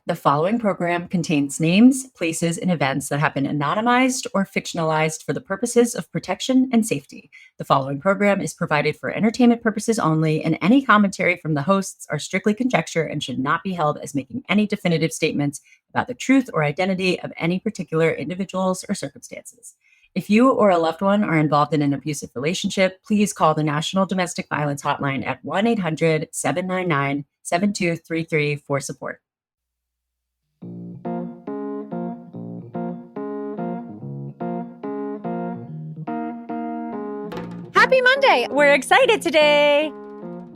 The following program contains names, places, and events that have been anonymized or fictionalized for the purposes of protection and safety. The following program is provided for entertainment purposes only, and any commentary from the hosts are strictly conjecture and should not be held as making any definitive statements about the truth or identity of any particular individuals or circumstances. If you or a loved one are involved in an abusive relationship, please call the National Domestic Violence Hotline at 1-800-799-7233 for support. Happy Monday. We're excited today.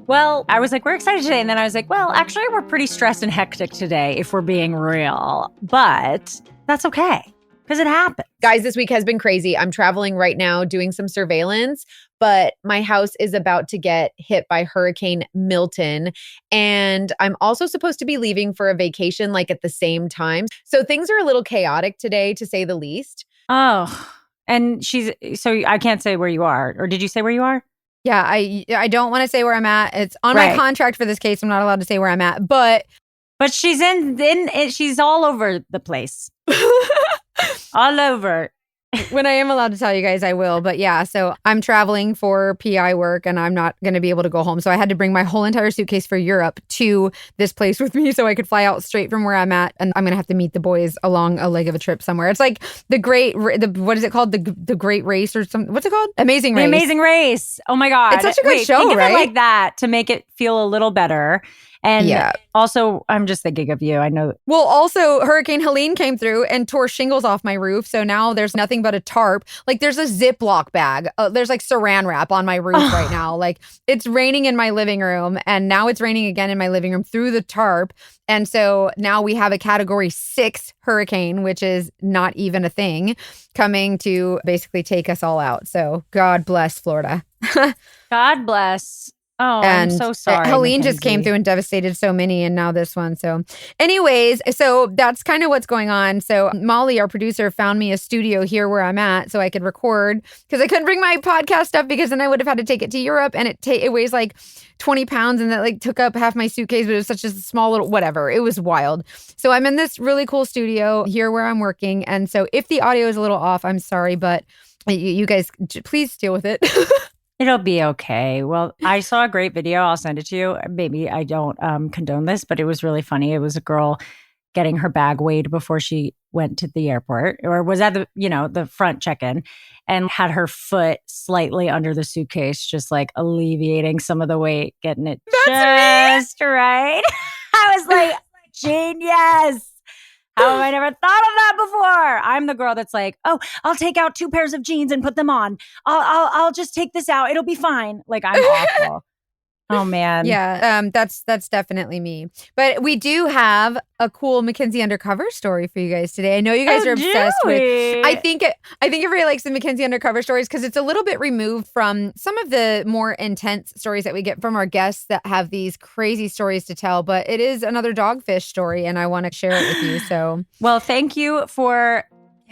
Well, I was like, we're excited today. And then I was like, well, actually, we're pretty stressed and hectic today, if we're being real. But that's okay, because it happens. Guys, this week has been crazy. I'm traveling right now doing some surveillance, but my house is about to get hit by Hurricane Milton. And I'm also supposed to be leaving for a vacation like at the same time. So things are a little chaotic today, to say the least. Oh, and so I can't say where you are. Or did you say where you are? Yeah, I don't want to say where I'm at. It's on my contract for this case. I'm not allowed to say where I'm at, but she's she's all over the place. All over. When I am allowed to tell you guys, I will. But yeah, so I'm traveling for PI work and I'm not going to be able to go home. So I had to bring my whole entire suitcase for Europe to this place with me so I could fly out straight from where I'm at. And I'm going to have to meet the boys along a leg of a trip somewhere. It's like what is it called? The Great Race or something. What's it called? Amazing Race. The Amazing Race. Oh my God. It's such a great show, think right? Of it like that to make it feel a little better. And also, I'm just thinking of you. I know. Well, also, Hurricane Helene came through and tore shingles off my roof. So now there's nothing but a tarp. Like there's a Ziploc bag. There's like saran wrap on my roof right now. Like it's raining in my living room. And now it's raining again in my living room through the tarp. And so now we have a Category 6 hurricane, which is not even a thing, coming to basically take us all out. So God bless Florida. God bless. Oh, and I'm so sorry. Helene just came through and devastated so many, and now this one. So anyways, so that's kind of what's going on. So Molly, our producer, found me a studio here where I'm at so I could record, because I couldn't bring my podcast stuff because then I would have had to take it to Europe, and it weighs like 20 pounds, and that like took up half my suitcase, but it was such a small little whatever. It was wild. So I'm in this really cool studio here where I'm working. And so if the audio is a little off, I'm sorry, but you guys please deal with it. It'll be okay. Well, I saw a great video. I'll send it to you. Maybe I don't condone this, but it was really funny. It was a girl getting her bag weighed before she went to the airport, or was at the front check-in, and had her foot slightly under the suitcase, just like alleviating some of the weight, getting it just right. I was like, genius. How have I never thought of that before? I'm the girl that's like, oh, I'll take out 2 pairs of jeans and put them on. I'll just take this out. It'll be fine. Like, I'm awful. Oh man. Yeah, that's definitely me. But we do have a cool Mackenzie Undercover story for you guys today. I know you guys are obsessed with. I think everybody likes the Mackenzie Undercover stories because it's a little bit removed from some of the more intense stories that we get from our guests that have these crazy stories to tell. But it is another dogfish story, and I want to share it with you. So, well, thank you for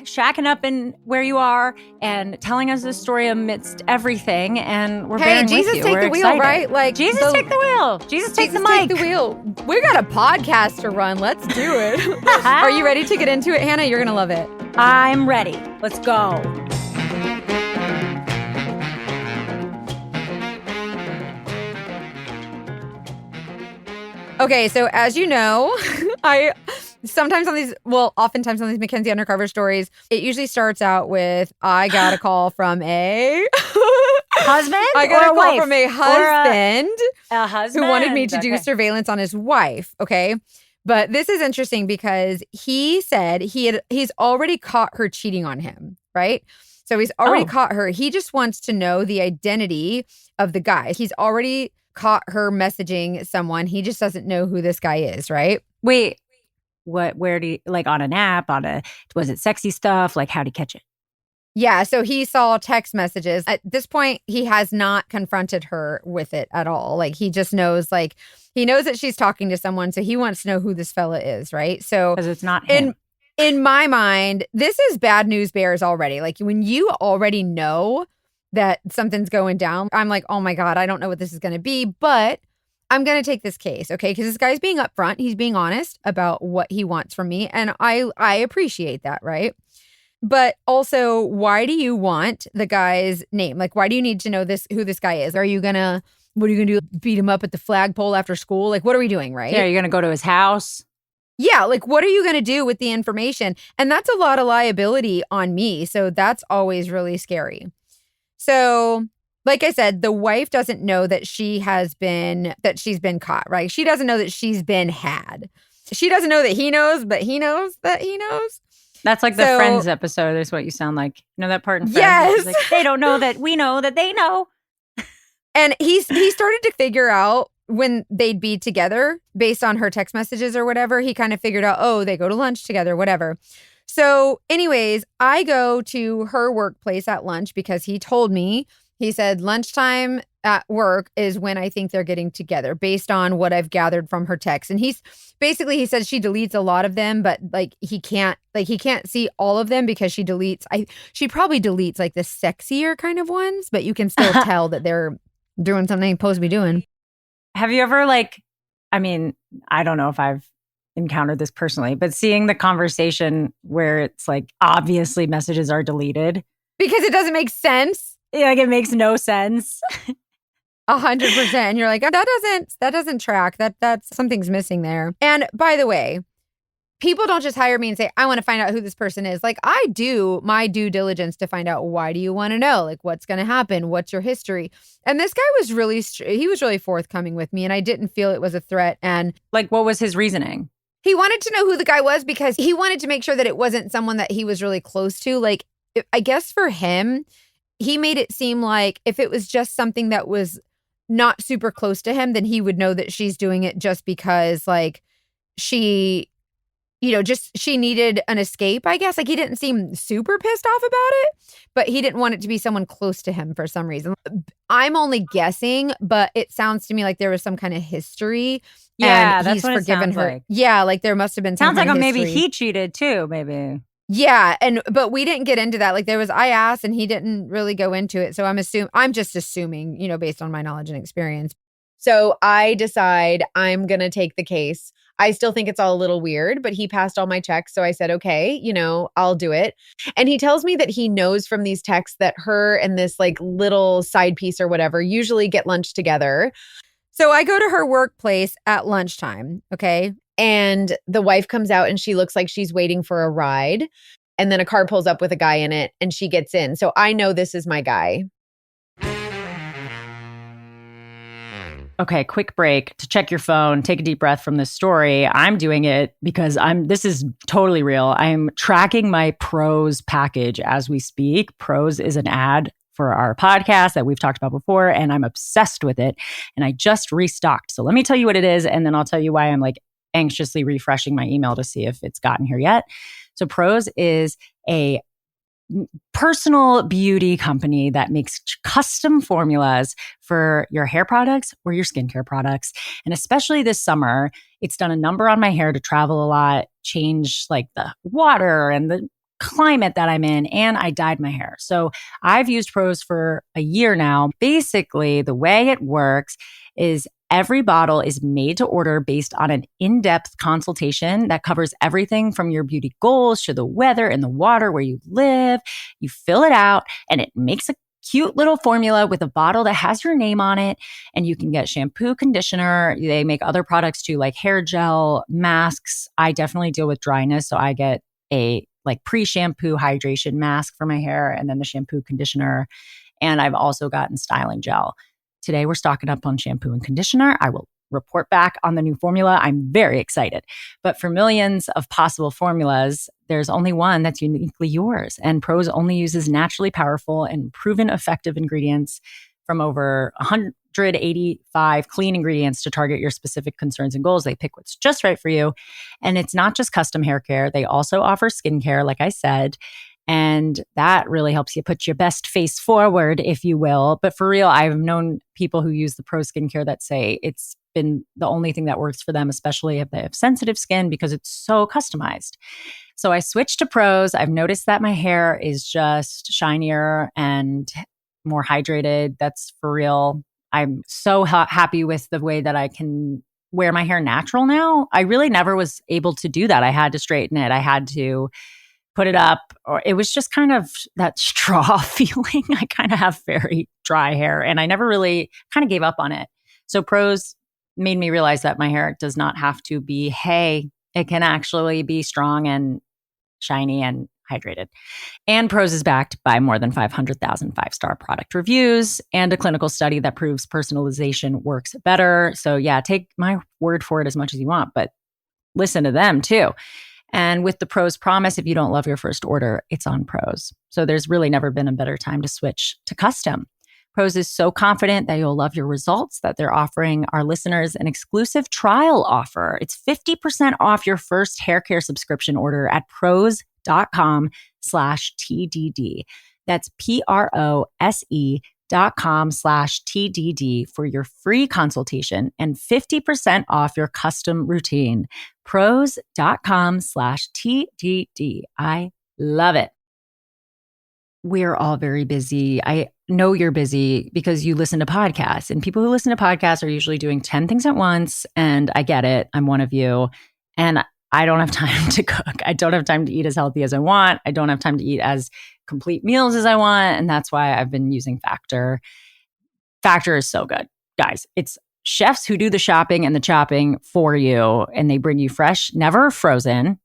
shacking up in where you are and telling us this story amidst everything, and we're bearing Jesus with you. Take we're the excited. wheel, right? Like Jesus take the wheel. Jesus take the mic. Take the wheel. We got a podcast to run. Let's do it. Are you ready to get into it, Hannah? You're gonna love it. I'm ready. Let's go. Okay, so as you know, oftentimes on these Mackenzie Undercover stories, it usually starts out with, I got a call from a husband. I got a call wife? from a husband, a husband who wanted me to do surveillance on his wife. Okay. But this is interesting because he said he's already caught her cheating on him, right? So he's already caught her. He just wants to know the identity of the guy. He's already caught her messaging someone. He just doesn't know who this guy is, right? Wait, where do you, like on an app, was it sexy stuff? Like, how'd he catch it? Yeah, so he saw text messages. At this point, he has not confronted her with it at all. Like, he just knows, he knows that she's talking to someone, so he wants to know who this fella is, right? So, because it's not him. In my mind, this is bad news bears already. Like, when you already know that something's going down, I'm like, oh my God, I don't know what this is going to be. But I'm going to take this case, okay? Because this guy's being upfront. He's being honest about what he wants from me. And I appreciate that, right? But also, why do you want the guy's name? Like, why do you need to know who this guy is? What are you going to do? Beat him up at the flagpole after school? Like, what are we doing, right? Yeah, you're going to go to his house. Yeah, like, what are you going to do with the information? And that's a lot of liability on me. So that's always really scary. So, like I said, the wife doesn't know that she's been caught, right? She doesn't know that she's been had. She doesn't know that he knows, but he knows that he knows. That's like the Friends episode. That's what you sound like. You know that part in Friends? Yes. Like, they don't know that we know that they know. And he started to figure out when they'd be together based on her text messages or whatever. He kind of figured out, oh, they go to lunch together, whatever. So anyways, I go to her workplace at lunch because he told me, he said lunchtime at work is when I think they're getting together based on what I've gathered from her text. And he said she deletes a lot of them, but he can't see all of them because she probably deletes like the sexier kind of ones, but you can still tell that they're doing something they're supposed to be doing. Have you ever I don't know if I've encountered this personally, but seeing the conversation where it's like obviously messages are deleted because it doesn't make sense. Yeah, like it makes no sense. 100%. And you're like, that doesn't track. That's something's missing there. And by the way, people don't just hire me and say, I want to find out who this person is. Like, I do my due diligence to find out, why do you want to know? Like, what's going to happen? What's your history? And this guy was really forthcoming with me, and I didn't feel it was a threat. And like, what was his reasoning? He wanted to know who the guy was because he wanted to make sure that it wasn't someone that he was really close to. Like, I guess for him, he made it seem like if it was just something that was not super close to him, then he would know that she's doing it just because, like, she needed an escape, I guess. Like, he didn't seem super pissed off about it, but he didn't want it to be someone close to him for some reason. I'm only guessing, but it sounds to me like there was some kind of history. Yeah, and that's he's what forgiven it sounds her. like. Yeah, like there must have been some sounds like kind of maybe history. he cheated too, maybe. Yeah, but we didn't get into that. Like I asked and he didn't really go into it. So I'm just assuming, based on my knowledge and experience. So I decide I'm going to take the case. I still think it's all a little weird, but he passed all my checks. So I said, okay, I'll do it. And he tells me that he knows from these texts that her and this like little side piece or whatever usually get lunch together. So I go to her workplace at lunchtime. Okay. And the wife comes out and she looks like she's waiting for a ride. And then a car pulls up with a guy in it and she gets in. So I know this is my guy. Okay, quick break to check your phone, take a deep breath from this story. I'm doing it because this is totally real. I'm tracking my Pros package as we speak. Pros is an ad for our podcast that we've talked about before, and I'm obsessed with it. And I just restocked. So let me tell you what it is, and then I'll tell you why I'm like anxiously refreshing my email to see if it's gotten here yet. So Pros is a personal beauty company that makes custom formulas for your hair products or your skincare products. And especially this summer, it's done a number on my hair to travel a lot, change like the water and the climate that I'm in, and I dyed my hair. So I've used Pros for a year now. Basically, the way it works is every bottle is made to order based on an in-depth consultation that covers everything from your beauty goals to the weather and the water where you live. You fill it out and it makes a cute little formula with a bottle that has your name on it. And you can get shampoo, conditioner. They make other products too, like hair gel, masks. I definitely deal with dryness, so I get a like pre-shampoo hydration mask for my hair and then the shampoo, conditioner. And I've also gotten styling gel. Today, we're stocking up on shampoo and conditioner. I will report back on the new formula. I'm very excited. But for millions of possible formulas, there's only one that's uniquely yours. And Pros only uses naturally powerful and proven effective ingredients from over 185 clean ingredients to target your specific concerns and goals. They pick what's just right for you. And it's not just custom hair care. They also offer skincare, like I said. And that really helps you put your best face forward, if you will. But for real, I've known people who use the Pro skincare that say it's been the only thing that works for them, especially if they have sensitive skin, because it's so customized. So I switched to Pros. I've noticed that my hair is just shinier and more hydrated. That's for real. I'm so happy with the way that I can wear my hair natural now. I really never was able to do that. I had to straighten it. I had to put it up, or it was just kind of that straw feeling. I kind of have very dry hair and I never really kind of gave up on it. So Prose made me realize that my hair does not have to be hay. It can actually be strong and shiny and hydrated. And Prose is backed by more than 500,000 five-star product reviews and a clinical study that proves personalization works better. So yeah, take my word for it as much as you want, but listen to them too. And with the Prose promise, if you don't love your first order, it's on Prose. So there's really never been a better time to switch to custom. Prose is so confident that you'll love your results that they're offering our listeners an exclusive trial offer. It's 50% off your first hair care subscription order at prose.com/TDD. That's PROSE.com/TDD for your free consultation and 50% off your custom routine. Prose.com/TDD. I love it. We're all very busy. I know you're busy because you listen to podcasts, and people who listen to podcasts are usually doing 10 things at once. And I get it. I'm one of you. And I don't have time to cook. I don't have time to eat as healthy as I want. I don't have time to eat as complete meals as I want. And that's why I've been using Factor. Factor is so good. Guys, it's chefs who do the shopping and the chopping for you, and they bring you fresh, never frozen.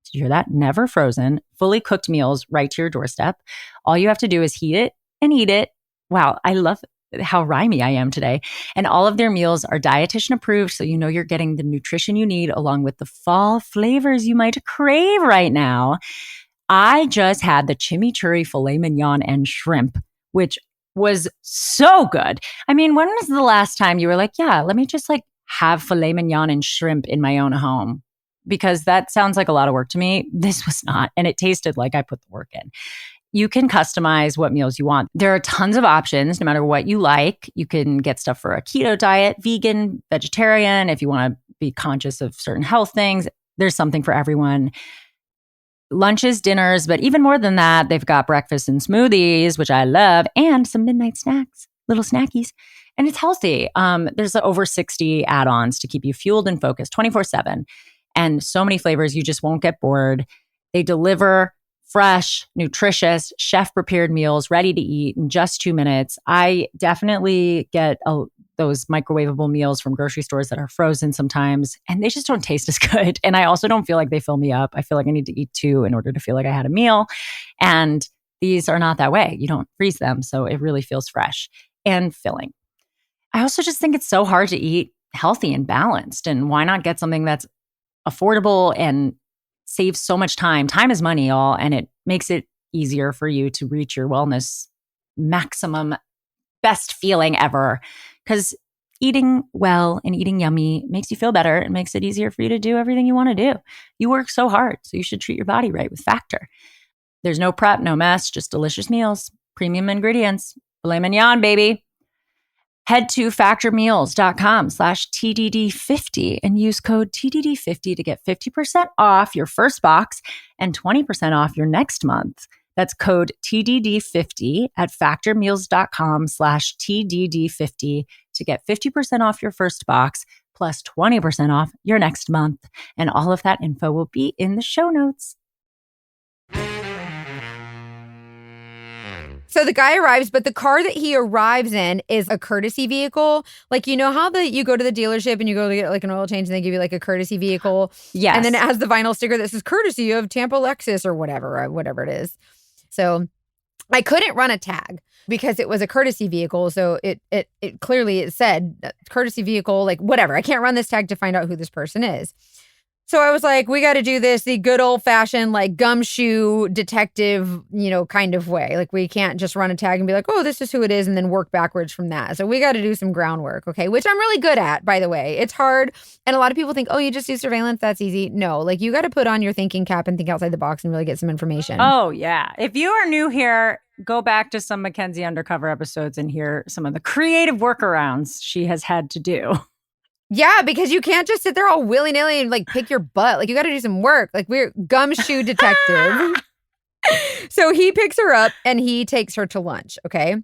Did you hear that? Never frozen, fully cooked meals right to your doorstep. All you have to do is heat it and eat it. Wow, I love how rhymey I am today. And all of their meals are dietitian approved, so you know you're getting the nutrition you need along with the fall flavors you might crave right now. I just had the chimichurri filet mignon and shrimp, which was so good. I mean, when was the last time you were like, yeah, let me just like have filet mignon and shrimp in my own home? Because that sounds like a lot of work to me. This was not. And it tasted like I put the work in. You can customize what meals you want. There are tons of options, no matter what you like. You can get stuff for a keto diet, vegan, vegetarian. If you want to be conscious of certain health things, there's something for everyone. Lunches, dinners, but even more than that, they've got breakfast and smoothies, which I love, and some midnight snacks, little snackies. And it's healthy. There's over 60 add-ons to keep you fueled and focused 24/7. And so many flavors, you just won't get bored. They deliver fresh, nutritious, chef-prepared meals ready to eat in just 2 minutes. I definitely get those microwavable meals from grocery stores that are frozen sometimes, and they just don't taste as good. And I also don't feel like they fill me up. I feel like I need to eat 2 in order to feel like I had a meal. And these are not that way. You don't freeze them, so it really feels fresh and filling. I also just think it's so hard to eat healthy and balanced. And why not get something that's affordable and saves so much time? Time is money, y'all, and it makes it easier for you to reach your wellness maximum best feeling ever. Because eating well and eating yummy makes you feel better. It makes it easier for you to do everything you want to do. You work so hard, so you should treat your body right with Factor. There's no prep, no mess, just delicious meals, premium ingredients, filet mignon, baby. Head to factormeals.com/TDD50 and use code TDD50 to get 50% off your first box and 20% off your next month. That's code TDD50 at factormeals.com/TDD50 to get 50% off your first box plus 20% off your next month. And all of that info will be in the show notes. So the guy arrives, but the car that he arrives in is a courtesy vehicle. Like, you know how you go to the dealership and you go to get like an oil change and they give you like a courtesy vehicle? Yes. And then it has the vinyl sticker that says courtesy of Tampa Lexus or whatever it is. So I couldn't run a tag because it was a courtesy vehicle. So it clearly said courtesy vehicle, like whatever. I can't run this tag to find out who this person is. So I was like, we got to do this the good old fashioned, like gumshoe detective, kind of way. Like we can't just run a tag and be like, oh, this is who it is, and then work backwards from that. So we got to do some groundwork, okay? Which I'm really good at, by the way. It's hard. And a lot of people think, oh, you just do surveillance. That's easy. No, like you got to put on your thinking cap and think outside the box and really get some information. Oh, yeah. If you are new here, go back to some Mackenzie Undercover episodes and hear some of the creative workarounds she has had to do. Yeah, because you can't just sit there all willy-nilly and like pick your butt. Like you got to do some work. Like we're gumshoe detective. So he picks her up and he takes her to lunch. Okay.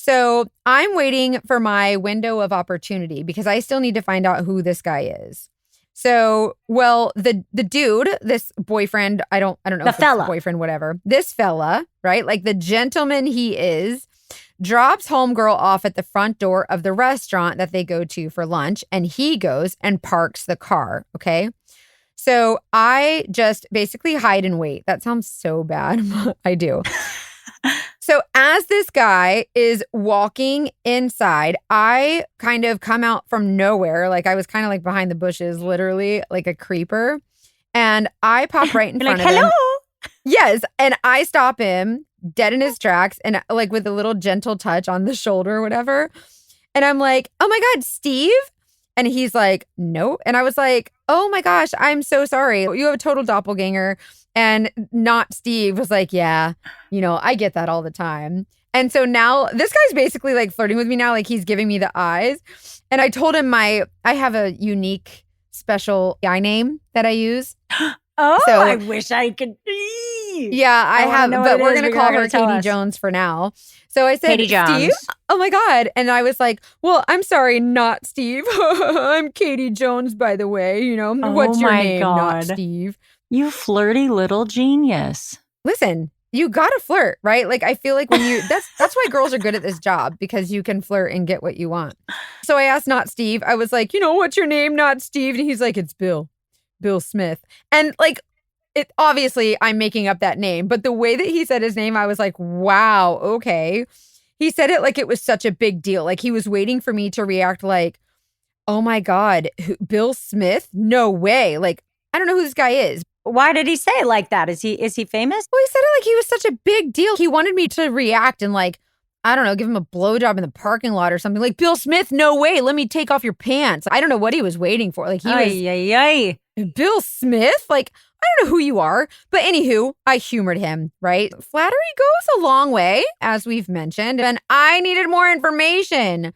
So I'm waiting for my window of opportunity because I still need to find out who this guy is. So, well, the dude, this boyfriend, I don't know The if fella. it's boyfriend, whatever. This fella, right? Like the gentleman he is, drops homegirl off at the front door of the restaurant that they go to for lunch, and he goes and parks the car. Okay. So I just basically hide and wait. That sounds so bad. I do. So as this guy is walking inside, I kind of come out from nowhere. Like I was kind of like behind the bushes, literally like a creeper. And I pop right in You're front like, of him. hello. Yes. And I stop him dead in his tracks and like with a little gentle touch on the shoulder or whatever. And I'm like, oh my God, Steve? And he's like, no. And I was like, oh my gosh, I'm so sorry. You have a total doppelganger. And not Steve was like, yeah, I get that all the time. And so now this guy's basically like flirting with me now. Like he's giving me the eyes. And I told him I have a unique special guy name that I use. Oh, So- I wish I could. Yeah, I wanna have, know but what it we're is, going but to call you're her not gonna tell Katie us. Jones for now. So I said, Katie Steve, Jones. oh my God. And I was like, well, I'm sorry, not Steve. I'm Katie Jones, by the way. What's your my name? Not God. Steve. You flirty little genius. Listen, you got to flirt, right? Like, I feel like when that's why girls are good at this job, because you can flirt and get what you want. So I asked not Steve. I was like, what's your name? Not Steve. And he's like, it's Bill Smith. And like, it obviously I'm making up that name, but the way that he said his name, I was like, wow, okay. He said it like it was such a big deal. Like he was waiting for me to react like, oh my God, Bill Smith? No way. Like, I don't know who this guy is. Why did he say it like that? Is he famous? Well, he said it like he was such a big deal. He wanted me to react and like, I don't know, give him a blowjob in the parking lot or something. Like, Bill Smith, no way. Let me take off your pants. I don't know what he was waiting for. Like he was Bill Smith? Like, I don't know who you are. But anywho, I humored him, right? Flattery goes a long way, as we've mentioned, and I needed more information.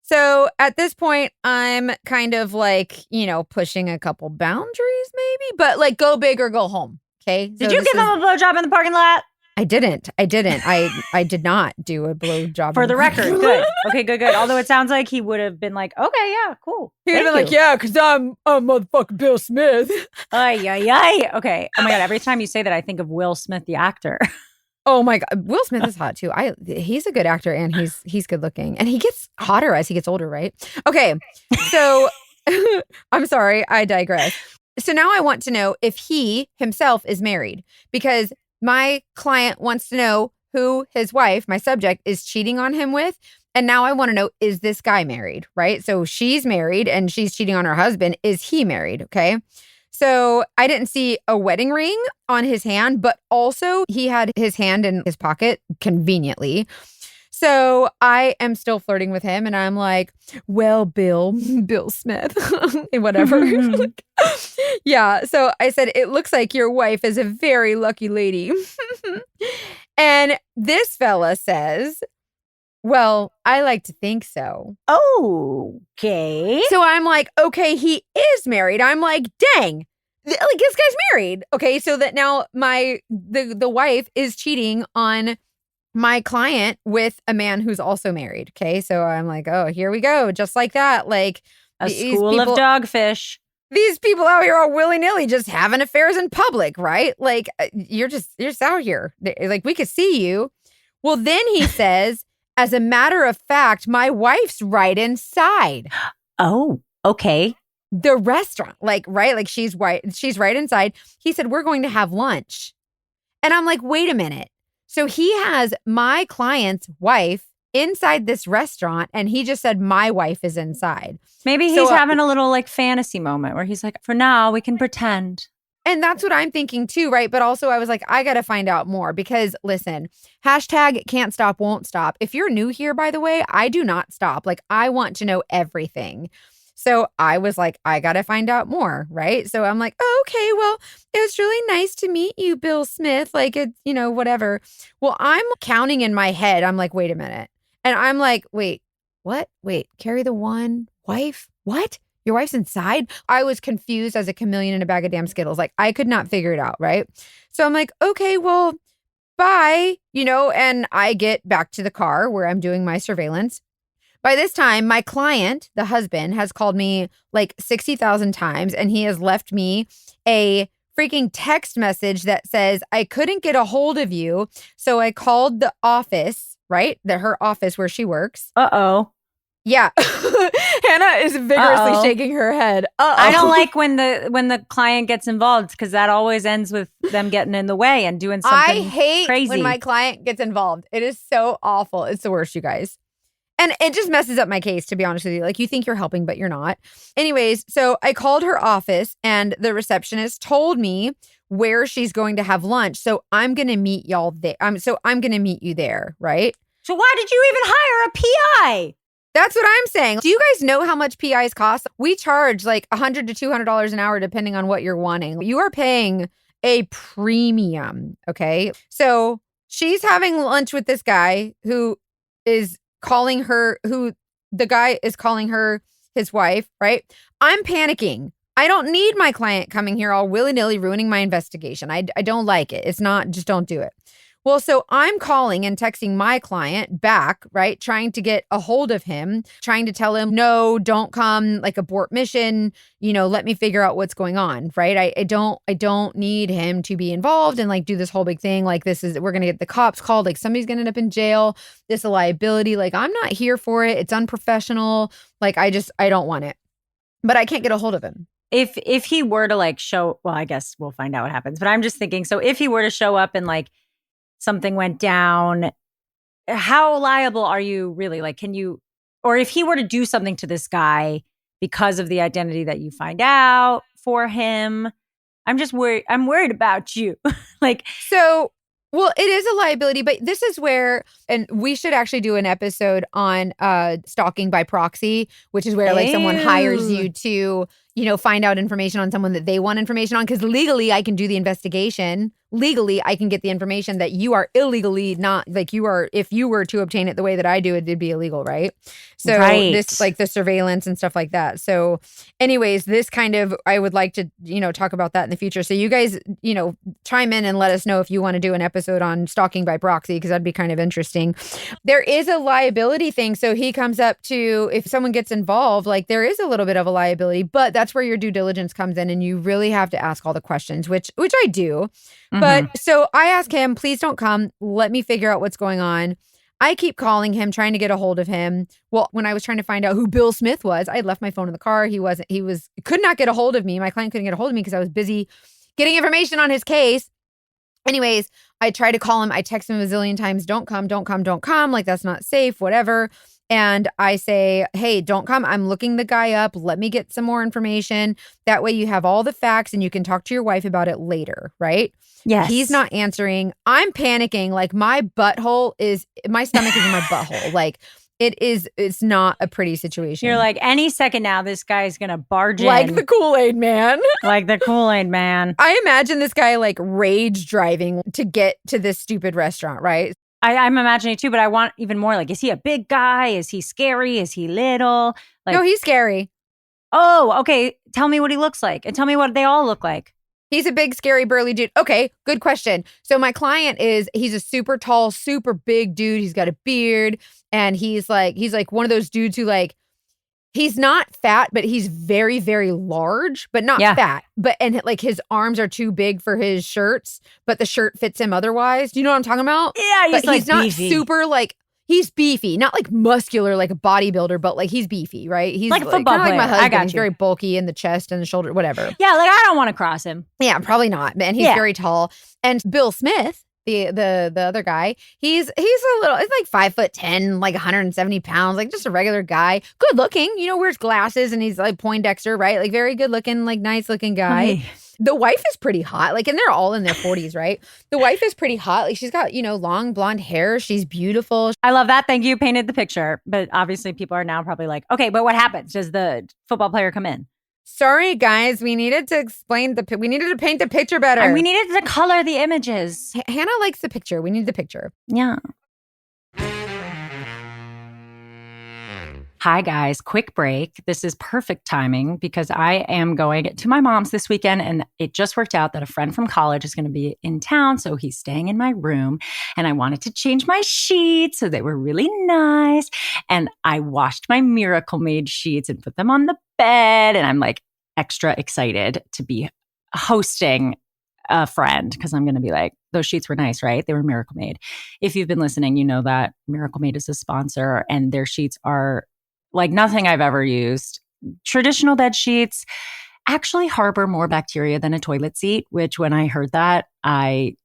So at this point, I'm kind of like, pushing a couple boundaries maybe, but like go big or go home. Okay. Did you give him a blowjob in the parking lot? I didn't. I did not do a blowjob. For the record, good. Okay, good. Although it sounds like he would have been like, okay, yeah, cool. He'd have been like, yeah, because I'm motherfucking Bill Smith. Ay. Okay. Oh my God. Every time you say that, I think of Will Smith, the actor. Oh my God. Will Smith is hot too. He's a good actor and he's good looking. And he gets hotter as he gets older, right? Okay. So I'm sorry, I digress. So now I want to know if he himself is married, because my client wants to know who his wife, my subject, is cheating on him with. And now I want to know, is this guy married, right? So she's married and she's cheating on her husband. Is he married? Okay. So I didn't see a wedding ring on his hand, but also he had his hand in his pocket conveniently. So I am still flirting with him and I'm like, well, Bill Smith, whatever. Yeah. So I said, it looks like your wife is a very lucky lady. And this fella says, well, I like to think so. Okay. So I'm like, okay, he is married. I'm like, dang, like this guy's married. Okay. So that now the wife is cheating on my client with a man who's also married. Okay. So I'm like, oh, here we go. Just like that. Like A school of dogfish. These people out here are willy-nilly just having affairs in public, right? Like you're just out here. Like we could see you. Well, then he says, as a matter of fact, my wife's right inside. Oh, okay. The restaurant, like, right? Like she's right inside. He said, we're going to have lunch. And I'm like, wait a minute. So he has my client's wife inside this restaurant and he just said my wife is inside. Maybe he's having a little like fantasy moment where he's like, for now we can pretend. And that's what I'm thinking too, right? But also I was like, I got to find out more because listen, hashtag can't stop, won't stop. If you're new here, by the way, I do not stop. Like I want to know everything. So I was like, I got to find out more, right? So I'm like, oh, okay, well, it was really nice to meet you, Bill Smith. Like, it's, whatever. Well, I'm counting in my head. I'm like, wait a minute. And I'm like, wait, what? Wait, carry the one wife? What? Your wife's inside? I was confused as a chameleon in a bag of damn Skittles. Like, I could not figure it out, right? So I'm like, okay, well, bye, and I get back to the car where I'm doing my surveillance. By this time, my client, the husband, has called me like 60,000 times, and he has left me a freaking text message that says, I couldn't get a hold of you, so I called the office, right? Her office where she works. Uh-oh. Yeah. Hannah is vigorously shaking her head. I don't like when the client gets involved, because that always ends with them getting in the way and doing something crazy. I hate when my client gets involved. It is so awful. It's the worst, you guys. And it just messes up my case, to be honest with you. Like, you think you're helping, but you're not. Anyways, so I called her office, and the receptionist told me where she's going to have lunch. So I'm going to meet y'all there. I'm going to meet you there, right? So why did you even hire a PI? That's what I'm saying. Do you guys know how much PIs cost? We charge like $100 to $200 an hour, depending on what you're wanting. You are paying a premium, okay? So she's having lunch with this guy who is calling her, the guy is calling her his wife, right? I'm panicking. I don't need my client coming here all willy-nilly ruining my investigation. I don't like it. It's not, just don't do it. Well, so I'm calling and texting my client back, right? Trying to get a hold of him, trying to tell him, no, don't come, like abort mission, let me figure out what's going on, right? I don't need him to be involved and like do this whole big thing. Like we're going to get the cops called, like somebody's going to end up in jail. This is a liability. Like I'm not here for it. It's unprofessional. Like I don't want it, but I can't get a hold of him. If he were to like show, well, I guess we'll find out what happens, but I'm just thinking, so if he were to show up and like, something went down, how liable are you really? Like, or if he were to do something to this guy because of the identity that you find out for him, I'm just worried. I'm worried about you. Well, it is a liability, but this is where, and we should actually do an episode on stalking by proxy, which is where like someone hires you to, find out information on someone that they want information on. Because legally, I can do the investigation. Legally, I can get the information that you are illegally not, like you are, if you were to obtain it the way that I do, it'd be illegal, right? So this, like the surveillance and stuff like that. So anyways, this kind of, I would like to, talk about that in the future. So you guys, chime in and let us know if you want to do an episode on stalking by proxy, because that'd be kind of interesting. There is a liability thing. So he comes up to, if someone gets involved, like there is a little bit of a liability, but that's where your due diligence comes in, and you really have to ask all the questions, which I do. Mm-hmm. But so I ask him, please don't come. Let me figure out what's going on. I keep calling him, trying to get a hold of him. Well, when I was trying to find out who Bill Smith was, I had left my phone in the car. Could not get a hold of me. My client couldn't get a hold of me because I was busy getting information on his case. Anyways, I try to call him. I text him a zillion times, don't come, don't come, don't come. Like, that's not safe, whatever. And I say, hey, don't come. I'm looking the guy up. Let me get some more information. That way you have all the facts and you can talk to your wife about it later, right? Yes. He's not answering. I'm panicking. Like my stomach is in my butthole. Like it's not a pretty situation. You're like, any second now, this guy's going to barge in. Like the Kool-Aid man. Like the Kool-Aid man. I imagine this guy like rage driving to get to this stupid restaurant, right? I'm imagining too, but I want even more. Like, is he a big guy? Is he scary? Is he little? Like, no, he's scary. Oh, okay. Tell me what he looks like and tell me what they all look like. He's a big, scary, burly dude. Okay, good question. So my client he's a super tall, super big dude. He's got a beard, and he's like one of those dudes who like, he's not fat, but he's very, very large, but not fat. And like his arms are too big for his shirts, but the shirt fits him otherwise. Do you know what I'm talking about? Yeah, he's not beefy. Super like, he's beefy, not like muscular like a bodybuilder, but like he's beefy, right? He's like a football player. Like my husband. I got He's you. very bulky in the chest and the shoulder, whatever. Yeah, like I don't want to cross him. Yeah, probably not. And he's very tall. And Bill Smith, the other guy, he's like 5'10", like 170 pounds, like just a regular guy, good looking, wears glasses, and he's like Poindexter, right? Like very good looking, like nice looking guy. Hey. The wife is pretty hot, like, and they're all in their 40s, right? The wife is pretty hot. Like she's got, long blonde hair. She's beautiful. I love that. Thank you. Painted the picture. But obviously people are now probably like, okay, but what happens? Does the football player come in? Sorry, guys. We needed to we needed to paint the picture better. And we needed to color the images. Hannah likes the picture. We need the picture. Yeah. Hi, guys. Quick break. This is perfect timing because I am going to my mom's this weekend, and it just worked out that a friend from college is going to be in town. So he's staying in my room, and I wanted to change my sheets so they were really nice. And I washed my Miracle Made sheets and put them on the bed. And I'm like extra excited to be hosting a friend because I'm going to be like, those sheets were nice, right? They were Miracle Made. If you've been listening, you know that Miracle Made is a sponsor, and their sheets are like nothing I've ever used. Traditional bed sheets actually harbor more bacteria than a toilet seat, which when I heard that, I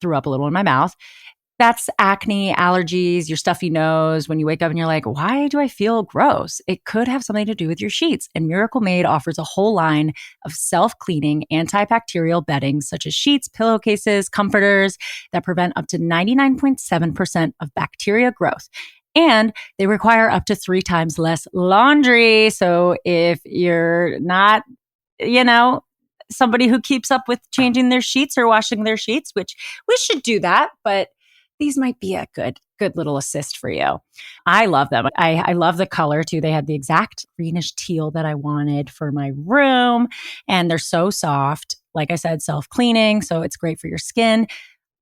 threw up a little in my mouth. That's acne, allergies, your stuffy nose. When you wake up and you're like, why do I feel gross? It could have something to do with your sheets. And Miracle Made offers a whole line of self-cleaning antibacterial bedding, such as sheets, pillowcases, comforters that prevent up to 99.7% of bacteria growth. And they require up to 3 times less laundry. So if you're not, somebody who keeps up with changing their sheets or washing their sheets, which we should do that, but these might be a good little assist for you. I love them. I love the color too. They had the exact greenish teal that I wanted for my room, and they're so soft. Like I said, self-cleaning, so it's great for your skin.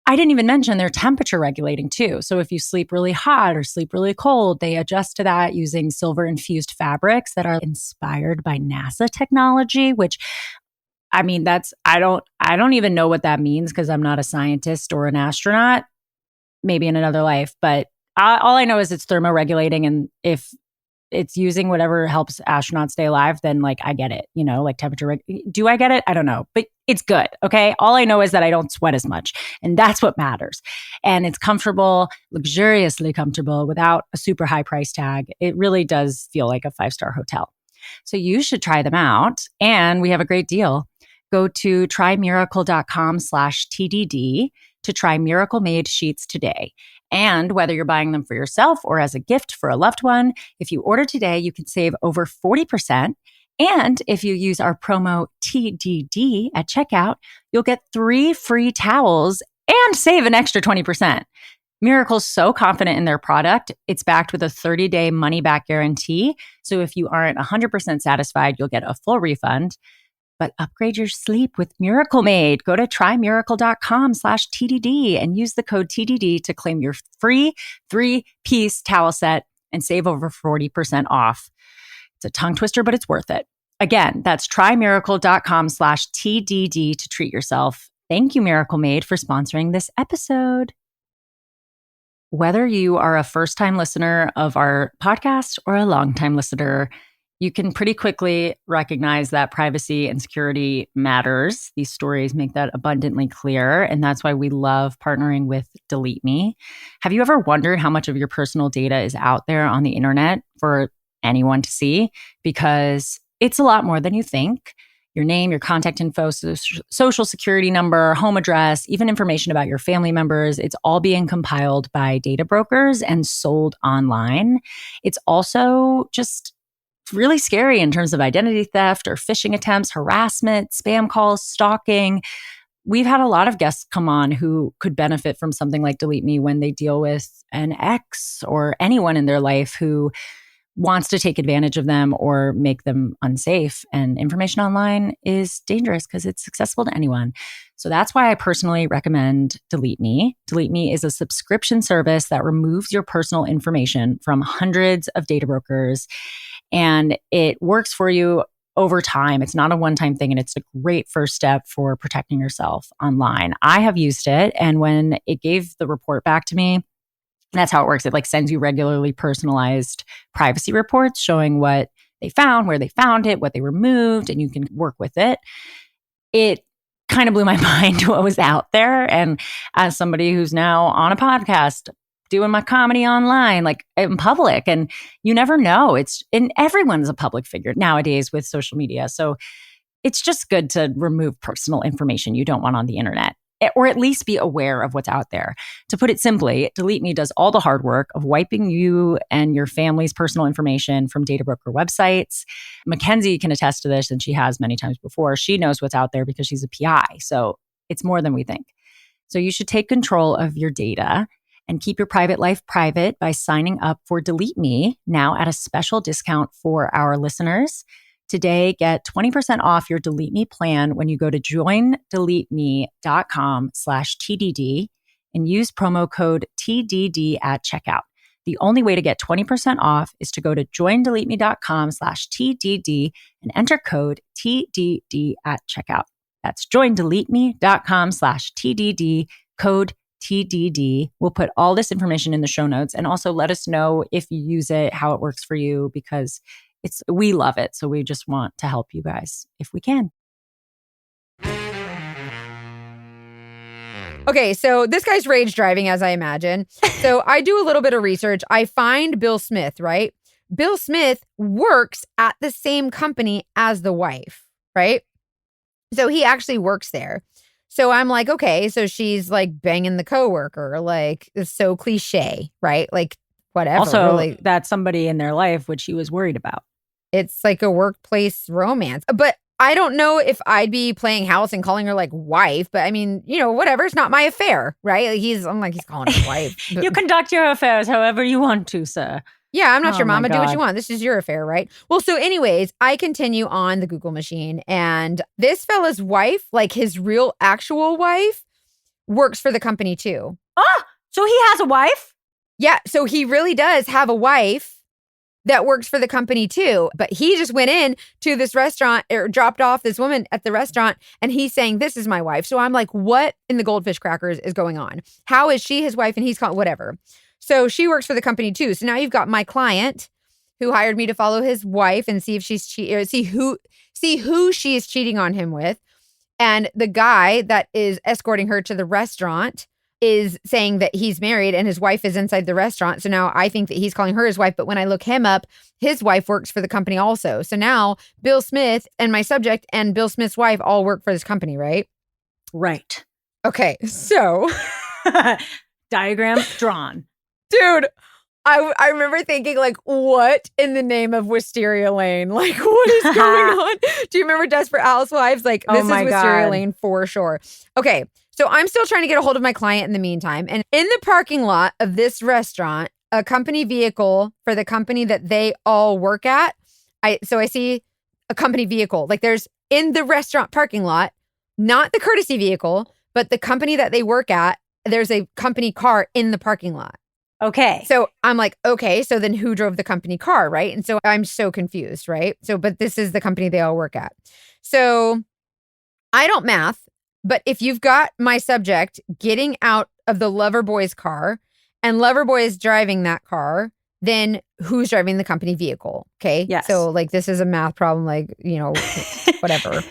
I didn't even mention they're temperature regulating too. So if you sleep really hot or sleep really cold, they adjust to that using silver infused fabrics that are inspired by NASA technology, which I mean, I don't even know what that means because I'm not a scientist or an astronaut, maybe in another life, but all I know is it's thermoregulating. And if it's using whatever helps astronauts stay alive, then like I get it, like temperature. Do I get it? I don't know, but it's good. Okay. All I know is that I don't sweat as much, and that's what matters. And it's comfortable, luxuriously comfortable without a super high price tag. It really does feel like a 5-star hotel. So you should try them out. And we have a great deal. Go to trymiracle.com/TDD to try Miracle Made sheets today. And whether you're buying them for yourself or as a gift for a loved one, if you order today, you can save over 40%. And if you use our promo TDD at checkout, you'll get 3 free towels and save an extra 20%. Miracle's so confident in their product, it's backed with a 30-day money-back guarantee. So if you aren't 100% satisfied, you'll get a full refund. But upgrade your sleep with Miracle Made. Go to trymiracle.com/TDD and use the code TDD to claim your free 3-piece towel set and save over 40% off. It's a tongue twister, but it's worth it. Again, that's trymiracle.com/TDD to treat yourself. Thank you, Miracle Made, for sponsoring this episode. Whether you are a first-time listener of our podcast or a long-time listener, you can pretty quickly recognize that privacy and security matters. These stories make that abundantly clear, and that's why we love partnering with Delete Me. Have you ever wondered how much of your personal data is out there on the internet for anyone to see? Because it's a lot more than you think. Your name, your contact info, social security number, home address, even information about your family members, it's all being compiled by data brokers and sold online. It's also just really scary in terms of identity theft or phishing attempts, harassment, spam calls, stalking. We've had a lot of guests come on who could benefit from something like Delete Me when they deal with an ex or anyone in their life who wants to take advantage of them or make them unsafe. And information online is dangerous because it's accessible to anyone. So that's why I personally recommend Delete Me. Delete Me is a subscription service that removes your personal information from hundreds of data brokers, and it works for you over time. It's not a one-time thing, and it's a great first step for protecting yourself online. I have used it, and when it gave the report back to me, that's how it works. It like sends you regularly personalized privacy reports showing what they found, where they found it, what they removed, and you can work with it. It kind of blew my mind what was out there. And as somebody who's now on a podcast, doing my comedy online, like in public, and you never know. And everyone's a public figure nowadays with social media. So it's just good to remove personal information you don't want on the internet, or at least be aware of what's out there. To put it simply, Delete Me does all the hard work of wiping you and your family's personal information from data broker websites. Mackenzie can attest to this, and she has many times before. She knows what's out there because she's a PI. So it's more than we think. So you should take control of your data. And keep your private life private by signing up for Delete Me now at a special discount for our listeners. Today, get 20% off your Delete Me plan when you go to joindeleteme.com/TDD and use promo code TDD at checkout. The only way to get 20% off is to go to joindeleteme.com/TDD and enter code TDD at checkout. That's joindeleteme.com/TDD, code TDD. We'll put all this information in the show notes, and also let us know if you use it, how it works for you, because we love it. So we just want to help you guys if we can. Okay, so this guy's rage driving, as I imagine. So I do a little bit of research. I find Bill Smith, right? Bill Smith works at the same company as the wife, right? So he actually works there. So I'm like, okay, so she's like banging the coworker, like it's so cliche, right? Like whatever. Also, really. that's somebody in their life which he was worried about. It's like a workplace romance. But I don't know if I'd be playing house and calling her like wife, but I mean, whatever. It's not my affair, right? Like he's calling her wife. You conduct your affairs however you want to, sir. Yeah, I'm not your mama. Do what you God. want. This is your affair, right? Well, so anyways, I continue on the Google machine, and this fella's wife, like his real actual wife, works for the company too. Oh, so he has a wife? Yeah, so he really does have a wife that works for the company too. But he just went in to this restaurant or dropped off this woman at the restaurant, and he's saying, this is my wife. So I'm like, what in the goldfish crackers is going on? How is she his wife and he's called whatever? So she works for the company too. So now you've got my client who hired me to follow his wife and see if she's see who she is cheating on him with. And the guy that is escorting her to the restaurant is saying that he's married and his wife is inside the restaurant. So now I think that he's calling her his wife. But when I look him up, his wife works for the company also. So now Bill Smith and my subject and Bill Smith's wife all work for this company, right? Right. Okay. So diagram drawn. Dude, I remember thinking, like, what in the name of Wisteria Lane? Like, what is going on? Do you remember Desperate Housewives? Like, this is Wisteria Lane for sure. Okay, so I'm still trying to get a hold of my client in the meantime. And in the parking lot of this restaurant, a company vehicle for the company that they all work at. I see a company vehicle. Like, there's in the restaurant parking lot, not the courtesy vehicle, but the company that they work at, there's a company car in the parking lot. Okay. So I'm like, okay, so then who drove the company car, right? And so I'm so confused, right? So, but this is the company they all work at. So I don't math, but if you've got my subject getting out of the Loverboy's car and Loverboy is driving that car, then who's driving the company vehicle? Okay. Yes. So like, this is a math problem, like, whatever.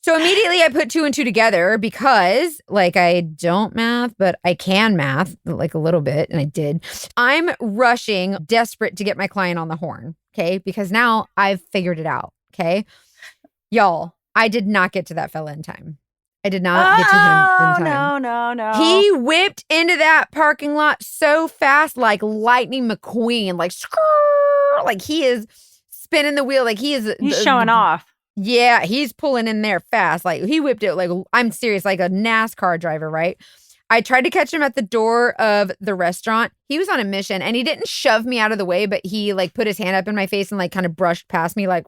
So immediately I put two and two together because like I don't math, but I can math like a little bit. And I did. I'm rushing, desperate to get my client on the horn. Okay. Because now I've figured it out. Okay. Y'all, I did not get to that fella in time. I did not get to him in time. No. He whipped into that parking lot so fast, like Lightning McQueen, like, like he is spinning the wheel. Like he's showing off. Yeah, he's pulling in there fast. Like he whipped it like, I'm serious, like a NASCAR driver, right? I tried to catch him at the door of the restaurant. He was on a mission and he didn't shove me out of the way, but he like put his hand up in my face and like kind of brushed past me like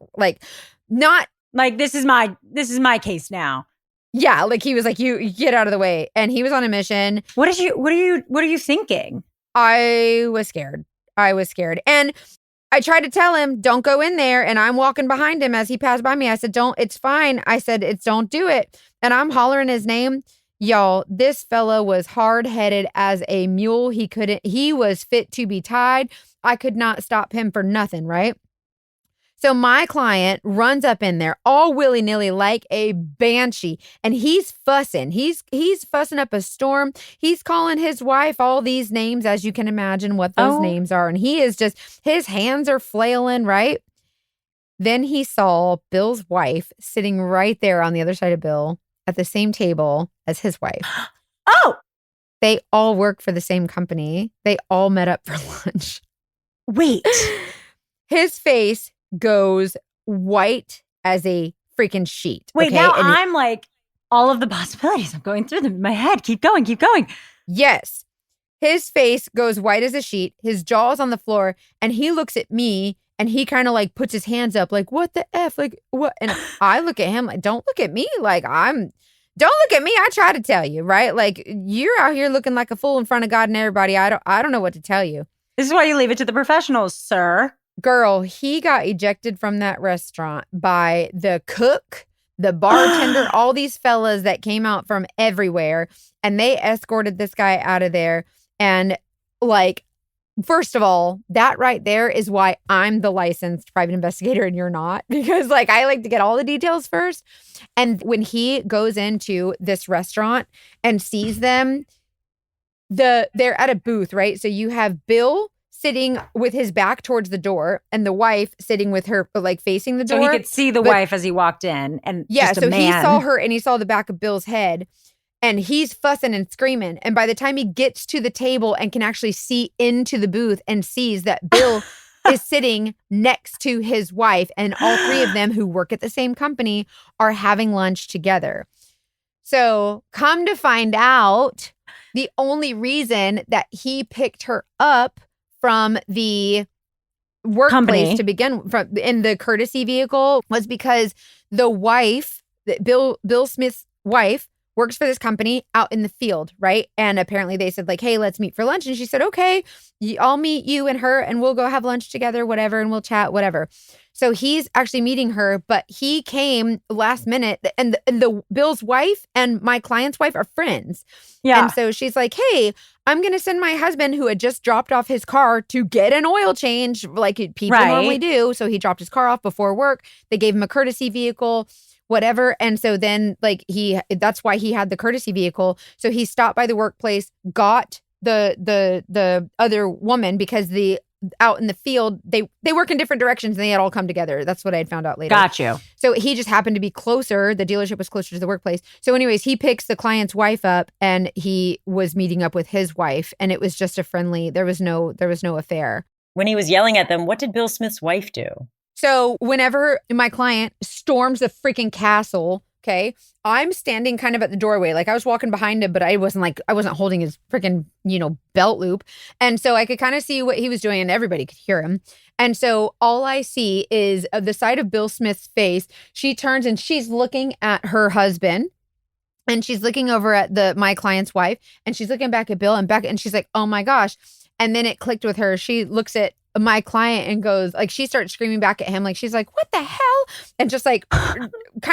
not like this is my case now. Yeah, like he was like, you get out of the way. And he was on a mission. What are you thinking? I was scared. And I tried to tell him, don't go in there. And I'm walking behind him as he passed by me. I said, it's fine. I said, don't do it. And I'm hollering his name. Y'all, this fella was hard-headed as a mule. He was fit to be tied. I could not stop him for nothing, right? So my client runs up in there all willy-nilly like a banshee, and he's fussing. He's fussing up a storm. He's calling his wife all these names, as you can imagine what those names are. And he is just, his hands are flailing, right? Then he saw Bill's wife sitting right there on the other side of Bill at the same table as his wife. Oh! They all work for the same company. They all met up for lunch. Wait. His face goes white as a freaking sheet. Wait, okay? now I'm like, all of the possibilities. I'm going through them in my head. Keep going. Yes. His face goes white as a sheet. His jaw is on the floor. And he looks at me and he kind of like puts his hands up like, what the F? Like, what? And I look at him like, don't look at me. Like, don't look at me. I try to tell you, right? Like, you're out here looking like a fool in front of God and everybody. I don't know what to tell you. This is why you leave it to the professionals, sir. Girl, he got ejected from that restaurant by the cook, the bartender, all these fellas that came out from everywhere. And they escorted this guy out of there. And like, first of all, that right there is why I'm the licensed private investigator and you're not. Because like, I like to get all the details first. And when he goes into this restaurant and sees them, they're at a booth, right? So you have Bill sitting with his back towards the door and the wife sitting with her like facing the door. So he could see the wife as he walked in and yeah, just a so man. he saw her and he saw the back of Bill's head and he's fussing and screaming. And by the time he gets to the table and can actually see into the booth and sees that Bill is sitting next to his wife and all three of them who work at the same company are having lunch together. So come to find out, the only reason that he picked her up from the workplace Company. to begin from in the courtesy vehicle was because the wife, Bill Smith's wife, works for this company out in the field, right? And apparently they said like, hey, let's meet for lunch. And she said, okay, I'll meet you and her and we'll go have lunch together, whatever, and we'll chat, whatever. So he's actually meeting her, but he came last minute and the Bill's wife and my client's wife are friends. Yeah. And so she's like, hey, I'm going to send my husband who had just dropped off his car to get an oil change like people normally do. So he dropped his car off before work. They gave him a courtesy vehicle, whatever. And so then like that's why he had the courtesy vehicle. So he stopped by the workplace, got the other woman because out in the field, they work in different directions and they had all come together. That's what I had found out later. Got you. So he just happened to be closer. The dealership was closer to the workplace. So anyways, he picks the client's wife up and he was meeting up with his wife and it was just a friendly, there was no affair. When he was yelling at them, what did Bill Smith's wife do? So whenever my client storms the freaking castle, okay, I'm standing kind of at the doorway. Like I was walking behind him, but I wasn't holding his freaking, belt loop. And so I could kind of see what he was doing and everybody could hear him. And so all I see is the side of Bill Smith's face. She turns and she's looking at her husband and she's looking over at my client's wife and she's looking back at Bill and she's like, oh my gosh. And then it clicked with her. She looks at my client and goes like, she starts screaming back at him. Like, she's like, what the hell? And just like, kind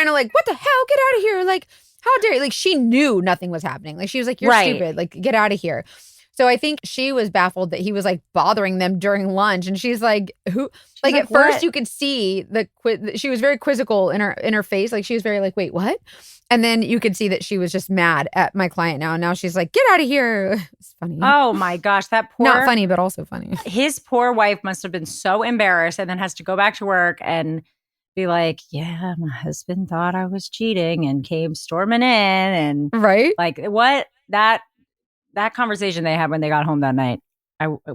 of like, what the hell? Get out of here. Like, how dare you? Like, she knew nothing was happening. Like, she was like, you're stupid. Like, get out of here. So I think she was baffled that he was like bothering them during lunch. And she's like, who? Like at first you could see she was very quizzical in her face. Like she was very like, wait, what? And then you could see that she was just mad at my client now. And now she's like, get out of here. It's funny. Oh my gosh. That poor. Not funny, but also funny. His poor wife must have been so embarrassed and then has to go back to work and be like, yeah, my husband thought I was cheating and came storming in. And right. Like what that conversation they had when they got home that night.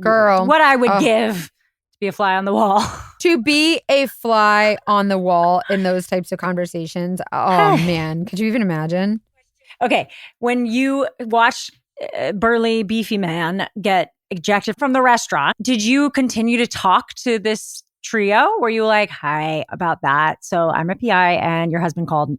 Girl. What I would give to be a fly on the wall. To be a fly on the wall in those types of conversations. Oh, man. Could you even imagine? Okay. When you watch burly, beefy man get ejected from the restaurant, did you continue to talk to this trio? Were you like, hi, about that? So I'm a PI and your husband called.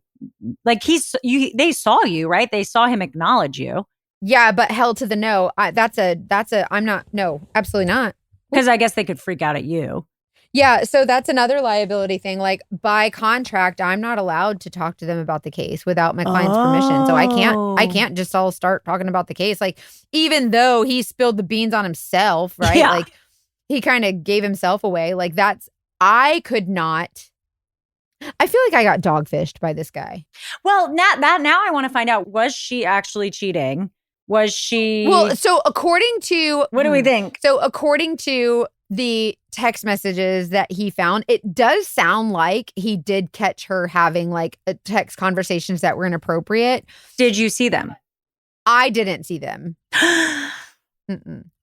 Like they saw you, right? They saw him acknowledge you. Yeah, but hell to the no. I'm not, no, absolutely not. Because I guess they could freak out at you. Yeah, so that's another liability thing. Like by contract, I'm not allowed to talk to them about the case without my client's permission. So I can't just all start talking about the case. Like even though he spilled the beans on himself, right? Yeah. Like he kind of gave himself away. Like I could not. I feel like I got dogfished by this guy. Well, now I want to find out, was she actually cheating? Was she? Well, so according to... What do we think? So according to the text messages that he found, it does sound like he did catch her having like text conversations that were inappropriate. Did you see them? I didn't see them.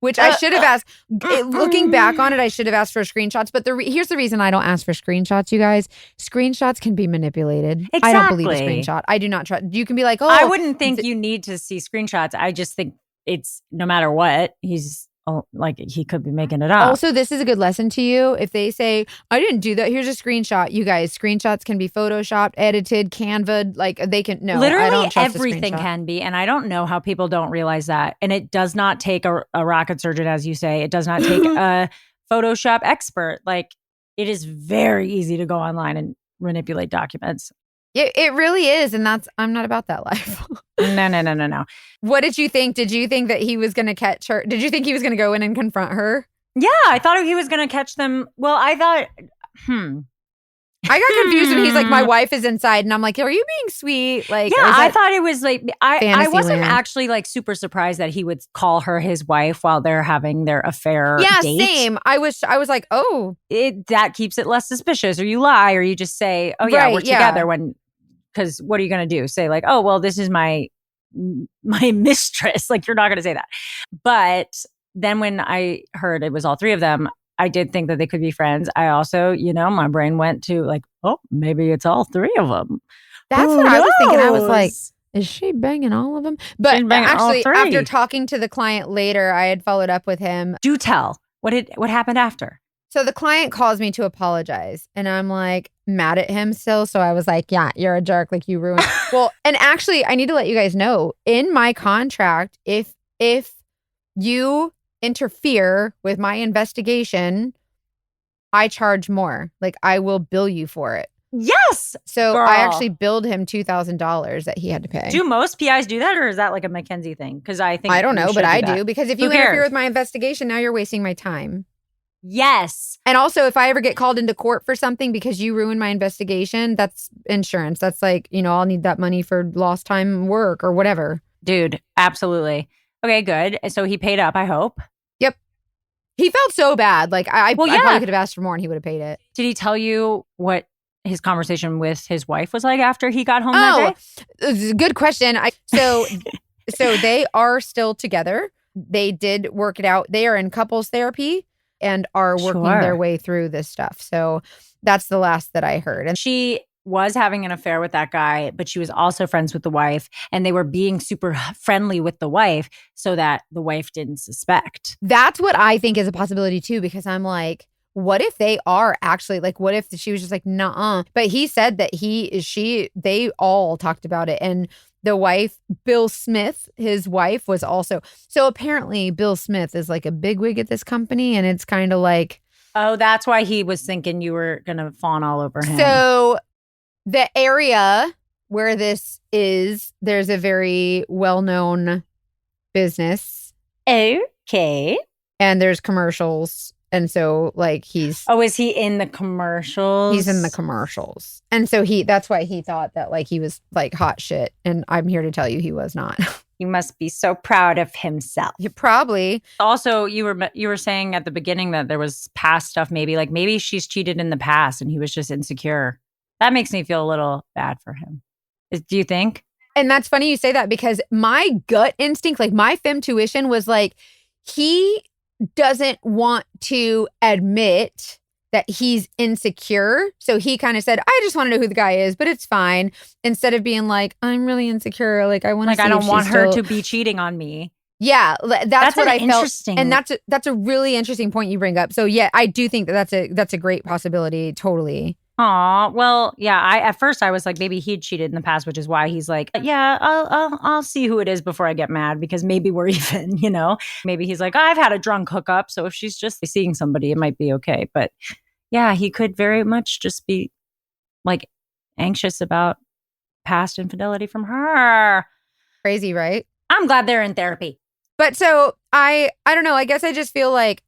Which I should have asked. Looking back on it, I should have asked for screenshots. But here's the reason I don't ask for screenshots, you guys. Screenshots can be manipulated. Exactly. I don't believe a screenshot. I do not trust. You can be like, oh. I wouldn't think you need to see screenshots. I just think it's no matter what, he's like, he could be making it up. Also, this is a good lesson to you. If they say, I didn't do that, here's a screenshot. You guys, screenshots can be photoshopped, edited, Canva'd. Like they can, no, literally I don't trust everything can be. And I don't know how people don't realize that. And it does not take a rocket surgeon, as you say. It does not take a Photoshop expert. Like it is very easy to go online and manipulate documents. It really is. And I'm not about that life. No. What did you think? Did you think that he was going to catch her? Did you think he was going to go in and confront her? Yeah, I thought he was going to catch them. Well, I thought, I got confused when he's like, my wife is inside. And I'm like, are you being sweet? Like, yeah, I thought it was like, I wasn't land? actually like super surprised that he would call her his wife while they're having their affair. Yeah, date. same. I was like, oh. That keeps it less suspicious. Or you lie, or you just say, oh yeah, Right, we're together because what are you going to do? Say like, oh, well, this is my mistress. Like, you're not going to say that. But then when I heard it was all three of them, I did think that they could be friends. I also, my brain went to like, oh, maybe it's all three of them. That's what I was thinking. I was like, is she banging all of them? But actually, after talking to the client later, I had followed up with him. Do tell. What happened after? So the client calls me to apologize, and I'm like mad at him still. So I was like, yeah, you're a jerk. Like you ruined. Well, and actually, I need to let you guys know in my contract, if you interfere with my investigation, I charge more. Like I will bill you for it. Yes. So girl. I actually billed him $2,000 that he had to pay. Do most PIs do that, or is that like a Mackenzie thing? Because I think I don't know, but I do. Because if you interfere with my investigation, now you're wasting my time. Yes. And also, if I ever get called into court for something because you ruined my investigation, that's insurance. That's like, I'll need that money for lost time work or whatever. Dude, absolutely. Okay, good. So he paid up, I hope. Yep. He felt so bad. Like, I probably could have asked for more and he would have paid it. Did he tell you what his conversation with his wife was like after he got home that day? Good question. So they are still together. They did work it out. They are in couples therapy and are working their way through this stuff. So that's the last that I heard. And she was having an affair with that guy, but she was also friends with the wife, and they were being super friendly with the wife so that the wife didn't suspect. That's what I think is a possibility too, because I'm like, what if they are actually like, what if she was just like, nuh-uh? But he said that they all talked about it. And the wife, Bill Smith, his wife was also. So apparently Bill Smith is like a bigwig at this company. And it's kind of like. Oh, that's why he was thinking you were going to fawn all over him. So the area where this is, there's a very well-known business. Okay. And there's commercials. And so like he's. Oh, is he in the commercials? He's in the commercials. And so that's why he thought that like he was like hot shit. And I'm here to tell you he was not. He must be so proud of himself. Yeah, probably. Also, you were saying at the beginning that there was past stuff, maybe she's cheated in the past and he was just insecure. That makes me feel a little bad for him. Do you think? And that's funny you say that, because my gut instinct, like my femtuition was like, he doesn't want to admit that he's insecure. So he kind of said, I just want to know who the guy is, but it's fine. Instead of being like, I'm really insecure. Like I want to see I don't want her to be cheating on me. Yeah, that's what I felt. And that's a really interesting point you bring up. So yeah, I do think that's a great possibility. Totally. Aw, well, yeah. At first I was like, maybe he'd cheated in the past, which is why he's like, yeah, I'll see who it is before I get mad, because maybe we're even, Maybe he's like, I've had a drunk hookup, so if she's just seeing somebody, it might be okay. But yeah, he could very much just be like anxious about past infidelity from her. Crazy, right? I'm glad they're in therapy. But so I don't know. I guess I just feel like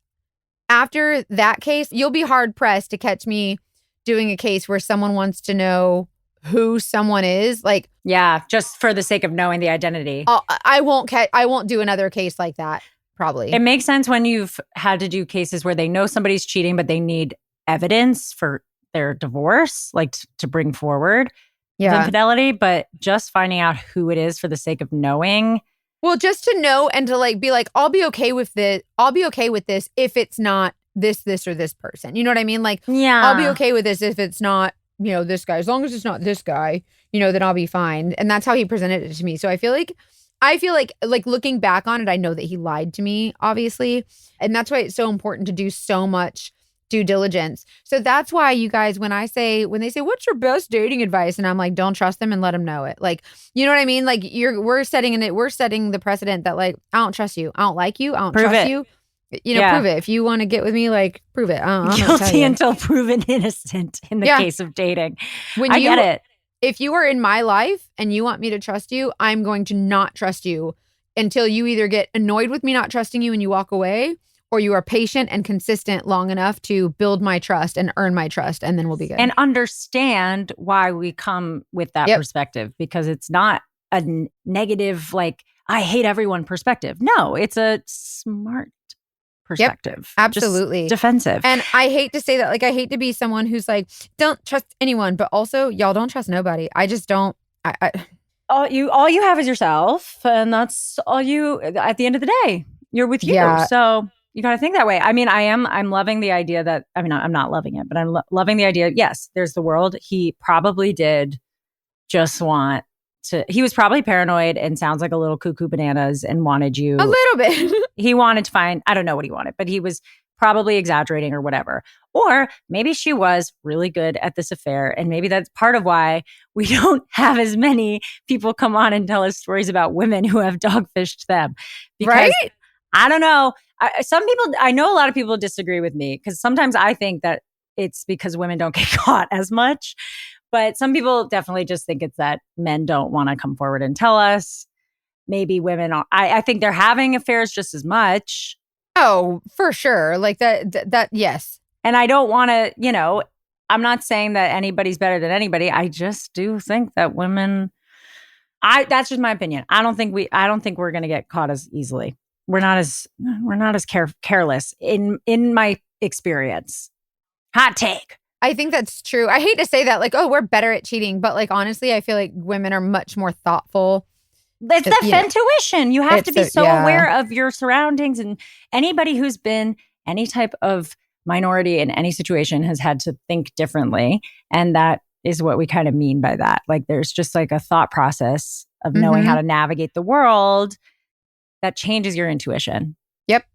after that case, you'll be hard pressed to catch me doing a case where someone wants to know who someone is. Like, yeah, just for the sake of knowing the identity. I won't do another case like that. Probably. It makes sense when you've had to do cases where they know somebody's cheating, but they need evidence for their divorce, like to bring forward the infidelity. But just finding out who it is for the sake of knowing. Well, just to know and to like be like, I'll be okay with this. I'll be okay with this if it's not this or this person. You know what I mean? Like, yeah, I'll be okay with this if it's not, this guy. As long as it's not this guy, then I'll be fine. And that's how he presented it to me. So I feel like I feel like looking back on it, I know that he lied to me, obviously. And that's why it's so important to do so much due diligence. So that's why you guys, when they say, what's your best dating advice? And I'm like, don't trust them and let them know it. Like, you know what I mean? Like we're setting the precedent that like, I don't trust you. I don't like you. I don't Prove trust it. you. You know, prove it. If you want to get with me, like prove it. I don't know what to tell Guilty you. until proven innocent in the case of dating. I get it. If you are in my life and you want me to trust you, I'm going to not trust you until you either get annoyed with me not trusting you and you walk away, or you are patient and consistent long enough to build my trust and earn my trust, and then we'll be good. And understand why we come with that perspective, because it's not a negative, like, I hate everyone perspective. No, it's a smart perspective. Absolutely. Just defensive. And I hate to say that, like, I hate to be someone who's like, don't trust anyone, but also y'all don't trust nobody. I just don't. All you have is yourself, and that's all you, at the end of the day, you're with you. Yeah. So you got to think that way. I mean, I'm loving the idea that, I mean, I'm not loving it, but I'm loving the idea. Yes, there's the world. He probably did just want to, he was probably paranoid and sounds like a little cuckoo bananas and wanted you. A little bit. He wanted to find, I don't know what he wanted, but he was probably exaggerating or whatever. Or maybe she was really good at this affair. And maybe that's part of why we don't have as many people come on and tell us stories about women who have dogfished them. Because, right? I don't know. I know a lot of people disagree with me, because sometimes I think that it's because women don't get caught as much. But some people definitely just think it's that men don't want to come forward and tell us. Maybe women are, I think they're having affairs just as much. Oh, for sure. Like that, yes. And I don't want to, I'm not saying that anybody's better than anybody. I just do think that women, that's just my opinion. I don't think we're going to get caught as easily. We're not as careless in my experience. Hot take. I think that's true. I hate to say that, like, oh, we're better at cheating, but like, honestly, I feel like women are much more thoughtful. It's that intuition. You have to be so aware of your surroundings, and anybody who's been any type of minority in any situation has had to think differently. And that is what we kind of mean by that. Like, there's just like a thought process of knowing how to navigate the world that changes your intuition. Yep.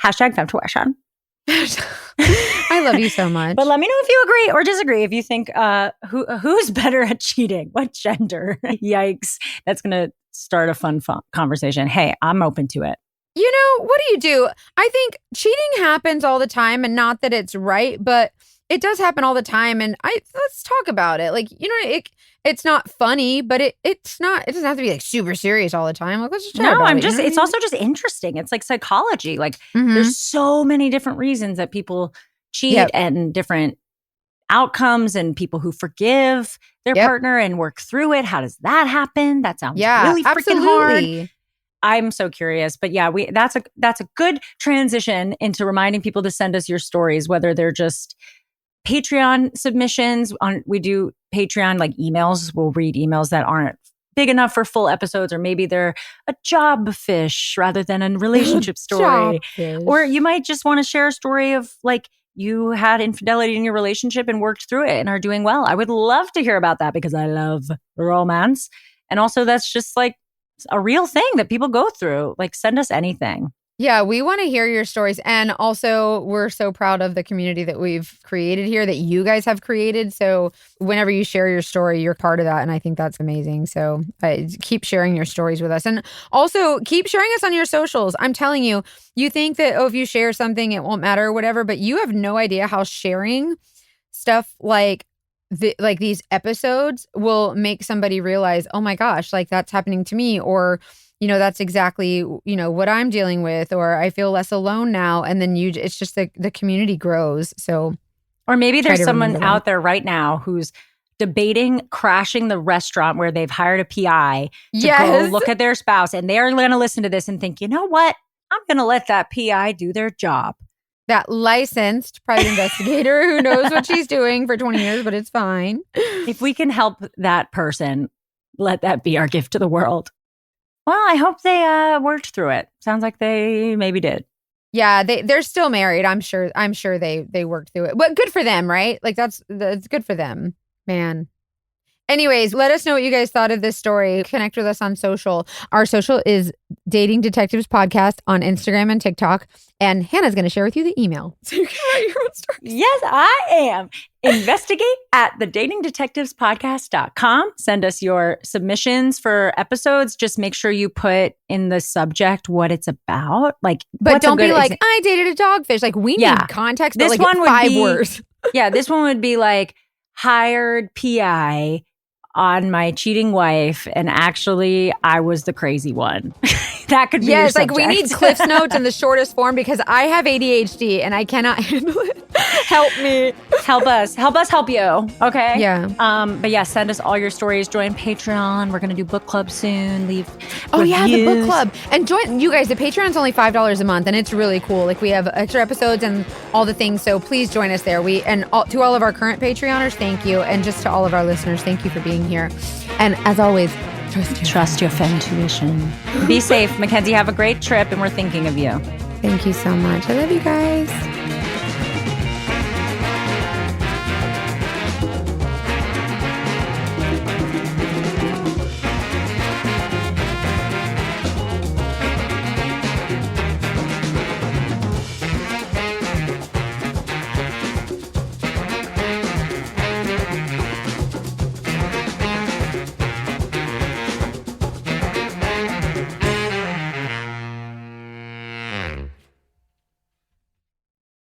#femtuition. I love you so much. But let me know if you agree or disagree. If you think who's better at cheating, what gender? Yikes! That's gonna start a fun conversation. Hey, I'm open to it. You know, what do? I think cheating happens all the time, and not that it's right, but it does happen all the time. And let's talk about it. Like, it's not funny, but it's not. It doesn't have to be like super serious all the time. Like, let's just chat about it. It's also just interesting. It's like psychology. Like, there's so many different reasons that people cheat and different outcomes, and people who forgive their partner and work through it. How does that happen? That sounds really freaking hard. I'm so curious. But yeah, that's a good transition into reminding people to send us your stories, whether they're just Patreon submissions. We do Patreon, like emails. We'll read emails that aren't big enough for full episodes, or maybe they're a job fish rather than a relationship story. Or you might just want to share a story of like, you had infidelity in your relationship and worked through it and are doing well. I would love to hear about that, because I love romance. And also, that's just like a real thing that people go through. Like, send us anything. Yeah, we want to hear your stories. And also, we're so proud of the community that we've created here, that you guys have created. So whenever you share your story, you're part of that. And I think that's amazing. So keep sharing your stories with us. And also keep sharing us on your socials. I'm telling you, you think that, if you share something, it won't matter or whatever, but you have no idea how sharing stuff like these episodes will make somebody realize, oh my gosh, like that's happening to me, or that's exactly, what I'm dealing with, or I feel less alone now. And then it's just the community grows. So, or maybe there's someone out there right now who's debating crashing the restaurant where they've hired a PI to go look at their spouse, and they're going to listen to this and think, you know what? I'm going to let that PI do their job. That licensed private investigator who knows what she's doing for 20 years, but it's fine. If we can help that person, let that be our gift to the world. Well, I hope they worked through it. Sounds like they maybe did. Yeah, they're still married. I'm sure they worked through it. But good for them, right? Like that's good for them, man. Anyways, let us know what you guys thought of this story. Connect with us on social. Our social is Dating Detectives Podcast on Instagram and TikTok. And Hannah's going to share with you the email. So you can write your own story. Yes, I am. Investigate at thedatingdetectivespodcast.com. Send us your submissions for episodes. Just make sure you put in the subject what it's about. Like, But don't be like, I dated a dogfish. Like, we need context. But This like one would 5 be- words. Yeah, this one would be like, hired PI on my cheating wife, and actually I was the crazy one. That could be your Yes, like we need subject. Cliff's Notes in the shortest form because I have ADHD and I cannot handle it. Help me. Help us help you. Okay. Yeah. But yeah, send us all your stories. Join Patreon. We're gonna do book club soon. Leave Oh yeah, the book reviews. club. And join you guys, the Patreon's only $5 a month and it's really cool. Like we have extra episodes and all the things. So please join us there. To all of our current Patreoners, thank you. And just to all of our listeners, thank you for being here. And as always, Trust your intuition. Be safe, Mackenzie. Have a great trip, and we're thinking of you. Thank you so much. I love you guys.